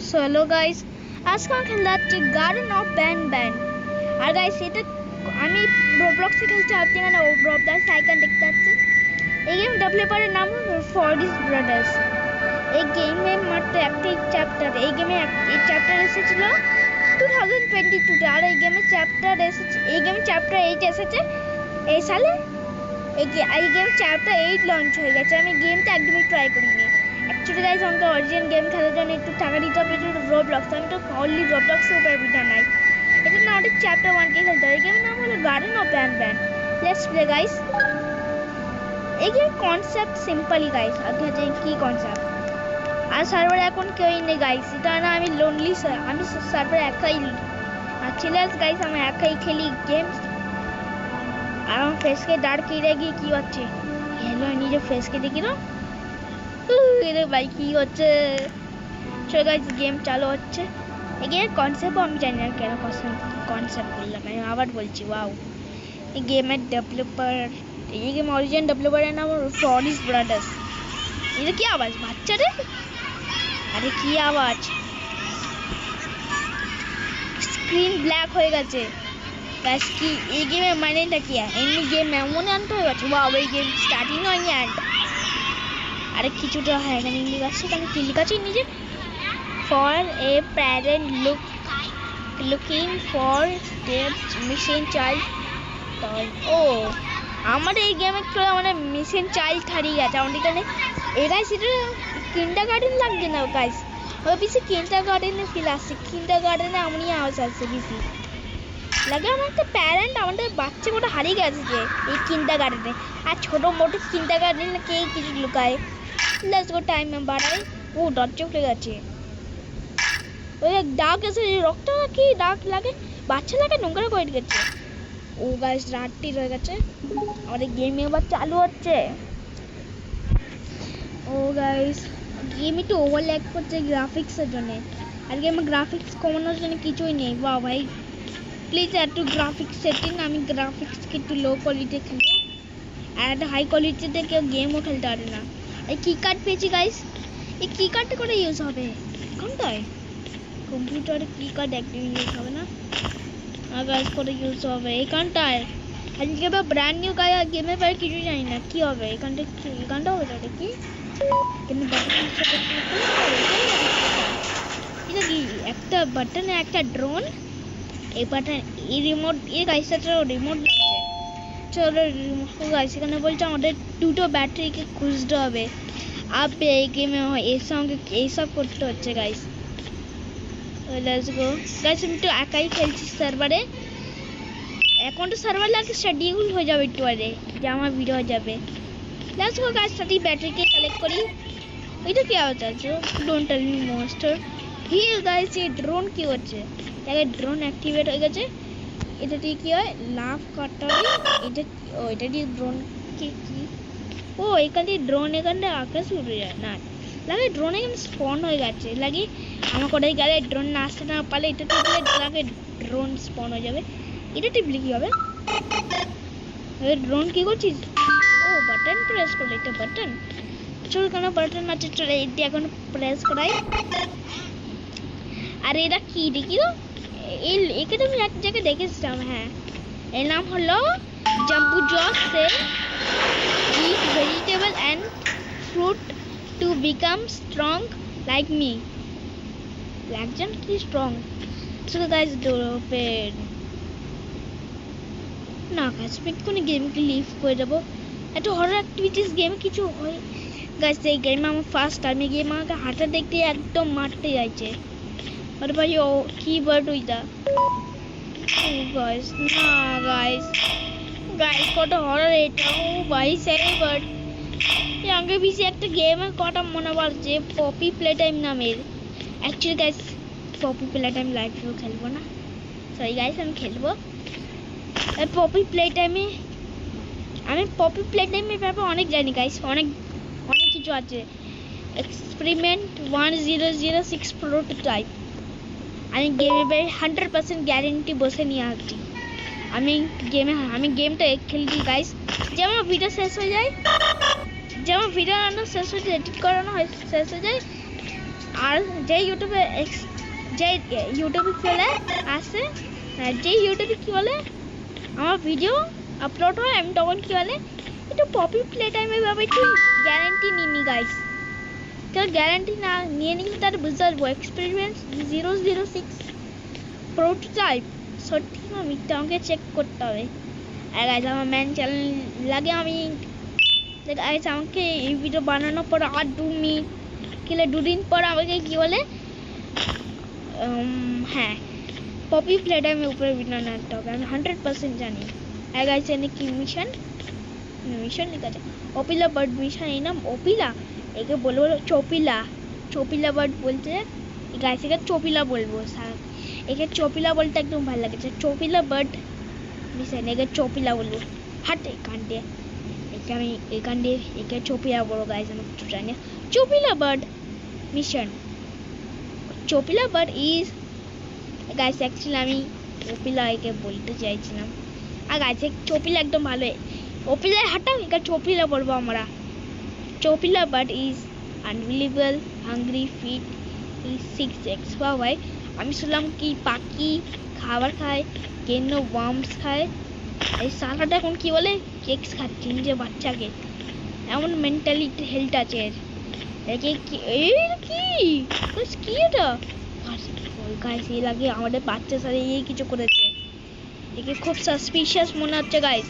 So hello guys, আজকে আমি খেলতে যাচ্ছি গার্ডেন অফ ব্যান ব্যান। আর গাইস এটা আমি রোবলক্সে খেলছি, আপনি এখানে রোবলক্স আইকন দেখতে পাচ্ছেন। এই গেম ডেভেলপারের নাম ফরগিস ব্রাদার্স। এই গেমে মাত্র একটি চ্যাপ্টার, এই চ্যাপ্টার এসেছিল 2022-তে। আর এই গেমে চ্যাপ্টার 8 এসেছে এই সালে। এই গেম চ্যাপ্টার 8 লঞ্চ হয়ে গেছে। আমি গেমটা একদমই ট্রাই করিনি। অ্যাকচুয়ালি গাইস আমাকে অরিজিনাল গেম খেলার জন্য একটু টাকা দিতে হবে, রোবলক্স। আমি তো অনলি রোবলক্সের উপর ভিডিও নাই, এটা না আমাদের চ্যাপ্টার 1কে খেলতে হবে। এই গেমের নাম হলো Garden of Banban. Let's play guys. এই গেমের কনসেপ্ট সিম্পলি গাইস, আগে যে কি কনসেপ্ট। আর সার্ভারে এখন কেউই নেই গাইস, এটা না আমি লোনলি, আমি সার্ভারে একাই আছি। লেটস গাইস আমি একাই খেলি গেম। আর আমার ফেসকে ডার্ক এরিয়া গিয়ে কি হচ্ছে, হ্যালো নিজের ফেসকে দেখি না রে ভাই কি হচ্ছে। চলো গাইস গেম চালু হচ্ছে। এই গেমের কনসেপ্টও আমি জানি না কেন কনসেপ্ট বললাম, আমি আবার বলছি ওয়াও। এই গেমের অরিজিনাল ডেভেলপারের নাম ফরগিস ব্রাদার্স। এটা কি আওয়াজ বাচ্চা রে, আরে কি আওয়াজ। স্ক্রিন ব্ল্যাক হয়ে গেছে গাইস। কি এই গেমের মানেটা কি? এমনি গেম এমন আনতে হয়ে গেছে ওয়াও। এই গেম স্টার্টিং হয়নি অ্যান্ড আরে কিছুটা হয় এখানে ইংলিশ আছে, তাহলে কি লেখা আছে নিজে? For a parent looking for their missing child. ও আমার এই গেমে খেলা মানে মিসিং চাইল্ড হারিয়ে গেছে আমাদের এখানে। এই গাইস এটা কিন্ডারগার্টেন লাগছে না গাইস, ওই বেশি কিন্ডারগার্টেনে ফিল আসছে। কিন্ডারগার্টেনে এমনই আওয়াজ আসছে বেশি লাগে। আমার একটা প্যারেন্ট আমাদের বাচ্চা কোটা হারিয়ে গেছে যে এই কিন্ডারগার্টেনে। আর ছোটো মোটো কিন্ডারগার্টেনে কে কিছু লুকায়। লেটস গো টাইম বাড়াই। ও দরজা খুলে গেছে, ওই ডাক এসে রক্ত কি ডাক লাগে, বাচ্চা লাগে নোংরা করে গেছে। ও গাইস রাতটি হয়ে গেছে, আমাদের গেম এবার চালু হচ্ছে। ও গাইস গেম একটু ওভারল্যাগ করছে গ্রাফিক্সের জন্য। আর গেমের গ্রাফিক্স কমানোর জন্য কিছুই নেই। বাহ ভাই প্লিজ একটু গ্রাফিক্স সেটিং, আমি গ্রাফিক্সকে একটু লো কোয়ালিটি খেলবো। আর একটা হাই কোয়ালিটিতে কেউ গেমও খেলতে পারে না। এই কি কার্ড পেয়েছি গাইস, এই কি কার্ডটা করে ইউজ হবে কোনটায়? কম্পিউটারে কি কার্ড একদম ইউজ হবে না, আর গাইস করে ইউজ হবে এখানটায়। আজকে বা ব্র্যান্ড নিউ গেমের বাইরে কিছু জানি না কি হবে এখানটা হবে তাহলে কি কিন্তু এটা কি একটা বাটন একটা ড্রোন। এই বাটন এই রিমোট, এই গাইসটা রিমোট লাগছে। চলো রিমোট গাইস এখানে বলছে আমাদের দুটো ব্যাটারিকে খুঁজতে হবে। আপনি এই গেমে এইসব করতে হচ্ছে গাইস। লেটস গো গাইস, আমি তো একাই খেলছি সার্ভারে। এখন তো সার্ভার লাগে শিডিউল হয়ে যাবে একটু আরে যে আমার ভিডিও হয়ে যাবে। লেটস গো গাইস সাথে ব্যাটারিকে কালেক্ট করি। এটা কি আওয়াজ আছে? Don't tell me monster hill guys. এই ড্রোন কি হচ্ছে? দেখে ড্রোন অ্যাক্টিভেট হয়ে গেছে। এটা দিয়ে কি হয়? লাভ কাটতে হবে। এটা দিয়ে ড্রোন কি ও এখানে ড্রোন এখানে আকাশে উড়ে যায় না লাগে। ড্রোন এখানে স্পন হয়ে গেছে লাগে। আমার কোথায় গেলে ড্রোন না আসতে না পারলে এটা টিপলে লাগে ড্রোন স্পন হয়ে যাবে। এটা টিপলে কি হবে? ড্রোন কি করছিস? ও বাটন প্রেস করলে, এটা বাটন। চল কেন বাটন আছে, চলে এটি এখন প্রেস করাই। আর এটা কি দেখি তো একে তো আমি এক জায়গায় দেখেছিলাম। হ্যাঁ এর নাম হলো জাম্বু জস সে eat vegetable and fruit to become strong like me. লাগছেন কি স্ট্রং? So guys open না গাইস কোনো গেমকে লিভ করে দেবো। একটা হরর অ্যাক্টিভিটিস গেমে কিছু হয় গাইস। এই গেমে আমার ফার্স্ট টাইম এই গেম আমাকে হাঁটা দেখতে একদম মারতে যাচ্ছে। আর ভাই ও কি বার্ড ওইটা? ও গাইস না গাইস কত হরর এটা। ও ভাই সেই বার্ড আগে বেশি একটা গেমের কটা মনে পড়ছে পপি প্লে টাইম নামের। অ্যাকচুয়ালি গাইস পপি প্লে টাইম লাইভেও খেলবো না, সরি গাইস আমি খেলবো পপি প্লে টাইমে। আমি পপি প্লে টাইমের ব্যাপারে অনেক জানি গাইস, অনেক কিছু আছে। Experiment 1006 prototype. আমি গেমে 100% গ্যারেন্টি বসে নিয়ে আসছি। আমি গেমটা খেলছি গাইস। যেমন ভিডিও শেষ হয়ে যায়, এডিট করানো হয় শেষ হয়ে যায়, আর যে ইউটিউবে কি বলে আসে, যে ইউটিউবে কি বলে আমার ভিডিও আপলোড হয়, আমি তখন কি বলে একটু পপি প্লে টাইমে ভাবে একটু গ্যারান্টি নিনি গাইস। তো গ্যারান্টি না নিয়ে নিলে তার বুঝতে পারবো এক্সপেরিমেন্ট 006 প্রোটোটাইপ সত্যি না মিথ্যা আমাকে চেক করতে হবে। আর গাইস আমার ম্যান চ্যানেল লাগে আমি গাইস আমাকে এই ভিডিও বানানোর পর আর 2 মিনিট কিলে 2 দিন পর আমাকে কি বলে হ্যাঁ পপি প্লে টাইমের উপরে ভিডিও বানাতে হবে, আমি 100% জানি। আর গাইস এনে কি মিশন লেখা আছে ওপিলা বার্ড মিশন, এই নাম ওপিলা, একে বলবো চপিলা বার্ড বলতে গাইস একে চপিলা বলবো, একে চপিলা বলতে একদম ভালো লাগছে। চপিলা বার্ড মিশন একে চপিলা বলবো, হাট এখান দিয়ে একে চপিলা বলবো গাইস। আমি একটু জানি Chopila bird mission, Chopila bird is guys actually আমি ওপিলা একে বলতে চাইছিলাম। আর গাইস চপিলা একদম ভালো, ওপিলা হাঁটাও একে চপিলা বলবো আমরা। Chopila bird is unbelievable hungry feet is 6x। ভাই আমি শুনলাম কি পাখি খাবার খায়, কেন ওয়ার্মস খায়, এই সালাটা এখন কি বলে কেকস খাচ্ছে নিজের বাচ্চাকে, এমন মেন্টালিটি হেলথ আছে এর। একে কি কি এটা গাইস, এই লাগে আমাদের বাচ্চার সাথে এই কিছু করেছে, একে খুব সাসপিশিয়াস মনে হচ্ছে গাইস।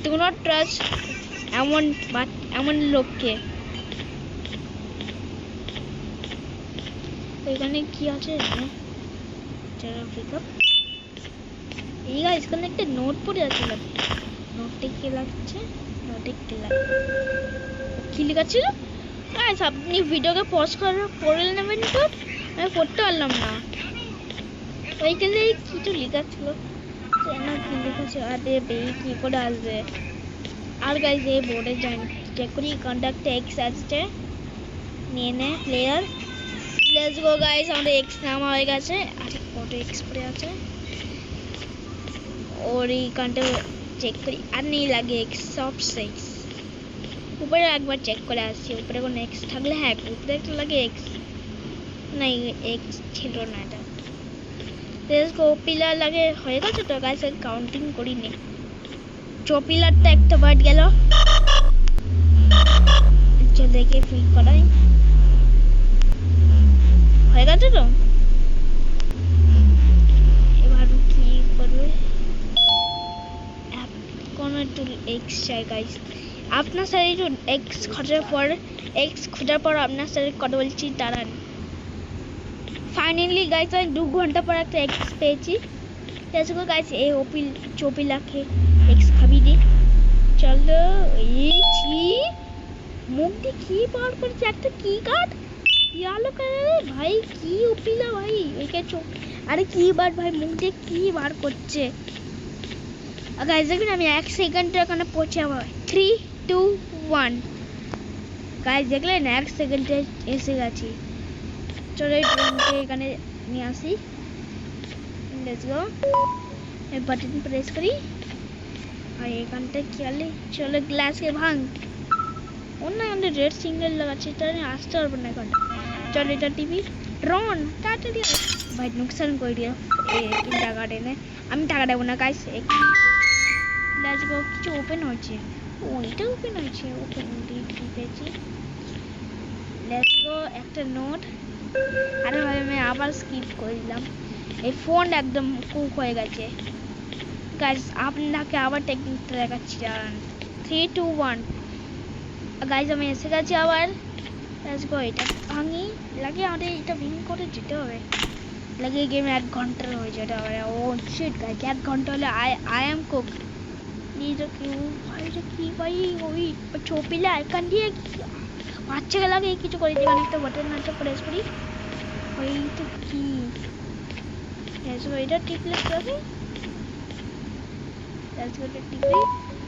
ডু নট ট্রাস্ট এমন লোককে। এখানে কি আছে এই গাইস, এখানে একটা নোট পড়ে আছে, নোটে কি লাগছে, কি লেখা ছিল গাইস? আপনি ভিডিওকে পজ করে পড়ে নেবেন তো, আমি পড়তে পারলাম না। ওইখানে কিছু লেখা ছিল না, কি লেখা ছিল আরে কি করে আসবে। আর গাইস এই বোর্ডে চেক করি কন্ডাক্ট এক্স আসছে, নিয়ে নে প্লেয়ার, লেটস গো গাইস। আমাদের এক্স নামা হয়ে গেছে, আর কত এক্স পড়ে আছে और এইখানটা চেক করি আর নেই লাগে এক্স সব 6 উপরে একবার চেক করে আসছি, উপরে কোনো এক্স থাকলে হ্যাঁ উপরে একটা লাগে এক্স, না এক্স ছিল না এটা। লেটস গো পিলার লাগে হয়ে গেছে তো গাইস, কাউন্টিং করি নি। চপিলারটা একটা বার্ড গেল, চল দেখে ফিল করাই হয়ে গেছে তো। এবার কি করবে, কোনো একটু এক্স চাই গাইস। আপনার সাথে একটু এক্স খোঁজার পর আপনার সাথে কথা বলছি, দাঁড়ান। ফাইনালি গাইস আমি 2 ঘন্টা পর একটা এক্স পেয়েছি। লেটস গো গাইস, এই চপিলাকে এক্স খাবি দি, চলো। এই মুখ দিয়ে কি বার করছে, একটা কি কাট ইয়ালো কালার ভাই, কি ওপিলা ভাই, একে আরে কি বার ভাই মুখ দিয়ে কি বার করছে। গাইস দেখুন আমি 1 সেকেন্ডে এখানে পৌঁছে যাবো, 3 2 1 গাইস দেখলেন 1 সেকেন্ডে এসে গেছি। চলো এই ড্রোনকে এখানে নিয়ে আসি, লেটস গো। এই বাটন প্রেস করি আর এখানটা কি আলে, চলো গ্লাসকে ভাঙ। অন্য আমাদের রেড সিঙ্গেল লাগাচ্ছে, তাই আসতে পারবো না এখন। চলো এটা টিভি ড্রোন তাড়াতাড়ি ভাই নুকসান করে দিও এই টাকা টেনে, আমি টাকা দেবো না গাইস। লেটস গো কিছু ওপেন হচ্ছে, ওইটা ওপেন হচ্ছে, ওপেন পেয়েছি। লেটস গো একটা নোট, আরে ভাই আমি আবার স্কিপ করে দিলাম, এই ফোন একদম কুক হয়ে গেছে গাইস। আপনাকে আবার টেকনিকটা দেখাচ্ছি, দাঁড়ান। 3 2 1 গাইস আমি এসে গেছি আবার। লেটস গো এটা ভাঙি, লাগে আমাদের এটা ভেঙে করে যেতে হবে, লাগে গেম 1 ঘন্টার হয়ে যেতে হবে। ও শিট গাইস 1 ঘন্টা হলে আই এম কুক। নিজে কেউ ভাই কি ভাই ওই চপিলা এখান দিয়ে বাচ্চাকে লাগে কিছু করে দিবেন, একটা বাটন আছে প্রেস করি, ওই তো কি এটা টিপলে কি হবে, টিপে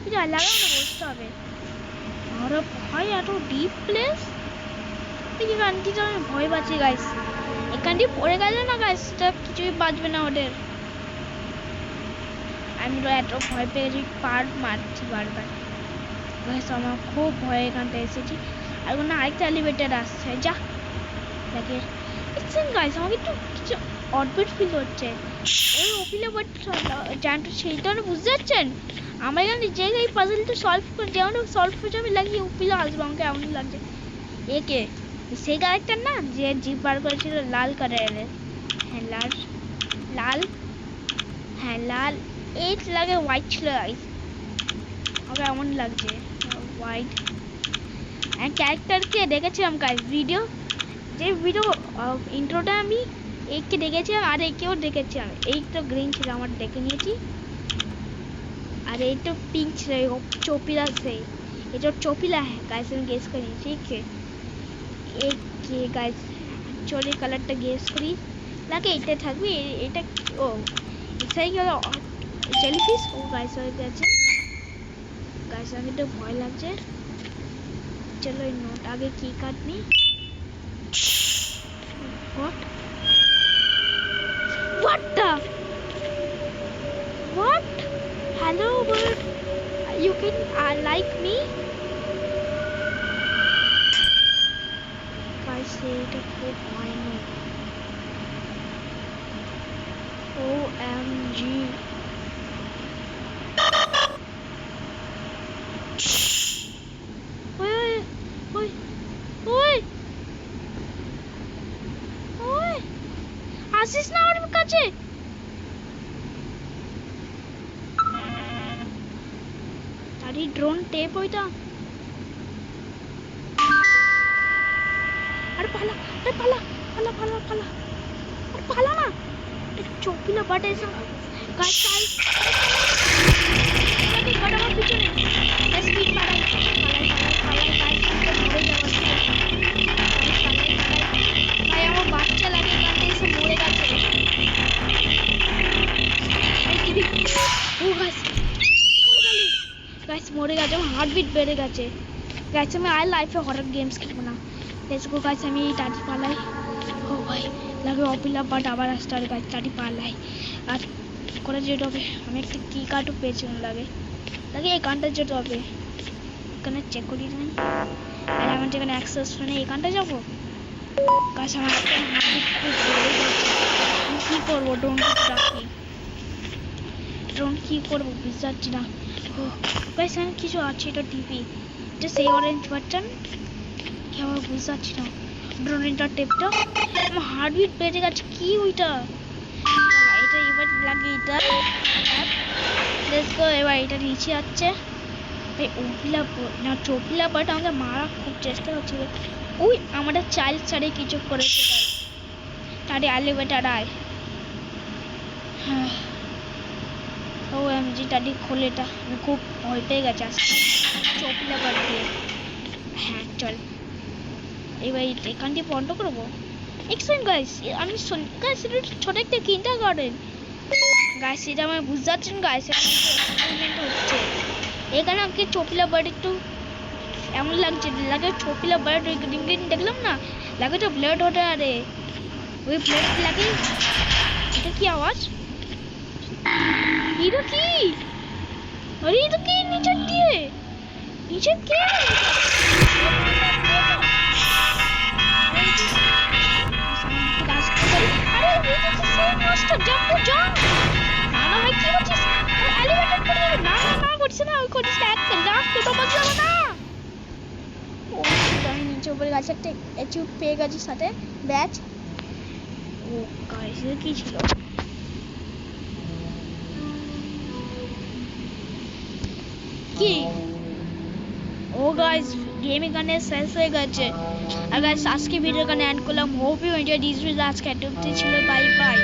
এটা লাগানো বসতে হবে। আর ভাই এত ডিপ প্লেস, এই গানটিতে আমি ভয় পাচ্ছি গাইস, এখানটি পড়ে গেলে না গাইস কিছুই বাঁচবে না ওদের। আমি তো এত ভয় পেয়ে গেছি, মারছি বারবার গাইস, আমার খুব ভয় এখানটা এসেছি। আর কোনো আরেকটা এলিভেটর আসছে, যা লাগে দেখছেন গাইস আমাকে একটু কিছু অদ্ভুত ফিল হচ্ছে ওই ওপিলা বাট জানতো সেইটা না বুঝতে পারছেন আমার এখানে যে এই পাজলটা সলভ করে যেমন সলভ করে আমি লাগিয়ে ওপিলা আসবে আমাকে এমন লাগছে একে সেই ক্যারেক্টার না যে জিপ বার করেছিল লাল কালারের হ্যাঁ লাল লাল হ্যাঁ লাল এই লাগে হোয়াইট ছিল গাইস আমাকে এমন লাগছে হোয়াইট অ্যান্ড ক্যারেক্টারকে দেখেছিলাম গাইস ভিডিও যে ভিডিও ইন্ট্রোটা আমি এইকে দেখেছিলাম আর এইকেও দেখেছিলাম এই তো গ্রিন ছিল আমার দেখে নিয়েছি আর এই তো পিঙ্ক ছিল চপিলা সেই এটা চপিলা হ্যাঁ গাইস আমি গেস করি ঠিক আছে एक ये गाइस चोरी कलरটা গেস করি লাগে এটা থাকবে এটা ও এটাই হলো জেলিফিশ ও গাইস হয়ে গেছে গাইস আমি তো ভয় লাগছে চলো এই নোট আগে কি Katoni what the what hello bird you can like me এটা খুব ভয়ানক OMG ওই ওই ওই ওই আসিস না ওর কাছে তারি ড্রোন টেপ ওইটা अरे पाला पाला पाला पाला अरे पाला ना चौकीला बट ऐसा गाइस गाइस अरे बड़ा मत पीछे नहीं स्पीड मारा पाला गाइस मरे जाओ भाई আমার বাচ্চা লাগে কারণে এসে মরে গেছে ও গাইস মরে গেছে আমার হার্টবিট বেড়ে গেছে গাইস আমি আর লাইফে হরর গেমস খেলবো না लेट्स गो गाइस আমি টাটি পালাই ও ভাই লাগে অপিলা বাট আবার স্টার গাইস টাটি পালাই আর করে যেতে হবে আমি একটা কি কার্ডও পেয়েছিলাম লাগে এই গানটা যেতে হবে এখানে চেক করি না আর আমার যেখানে অ্যাক্সেস শুনে এই গানটা যাবো গাইস আমার কি করবো ড্রোন রাখি ড্রোন কি করবো বুঝতে পারছি না গাইস আমি কিছু আছে এটা টিভি এটা সেই অরেঞ্জ বাটন আমার বুঝতে পারছি না ড্রোনের টেপটা আমার হার্টবিট বেড়ে গেছে কি ওইটা এটা এবার লাগে এটা লেটস গো এবার এটা নিচে যাচ্ছে ভাই ওপিলা না চপিলা বাট আমাকে মারা খুব চেষ্টা করছিল ওই আমাদের চাইল্ড ছাড়ে কিছু করেছে তারে এলিভেটার আয় হ্যাঁ OMG টাটি খোলে এটা আমি খুব ভয় পেয়ে গেছে আজকে চপিলা বাট দিয়ে হ্যাঁ চল এবার এখানটি বন্ধ করবো এক্সপ্লেন গাইস আমি গাইস এটা ছোট একটা কিন্ডার গার্ডেন গাইস এটা আমি বুঝতে পারছেন গাইস এক্সপেরিমেন্ট হচ্ছে এখানে আমাকে চপিলা বার্ড একটু এমন লাগছে লাগে চপিলা বার্ড ওই গ্রিন গ্রিন দেখলাম না লাগে তো ব্লাড ওঠে আরে ওই ব্লাড লাগে এটা কি আওয়াজ এটা কি আরে এটা কি নিচে দিয়ে নিচে কে পেয়ে গেছি সাথে ব্যাচ ও গাইস কি ছিল কি ও গাইস গেম এখানে শেষ হয়ে গেছে আর গাইস আজকে ভিডিও এখানে এন্ড করলাম hope you enjoy this video আজকে এতটুকুই ছিল বাই বাই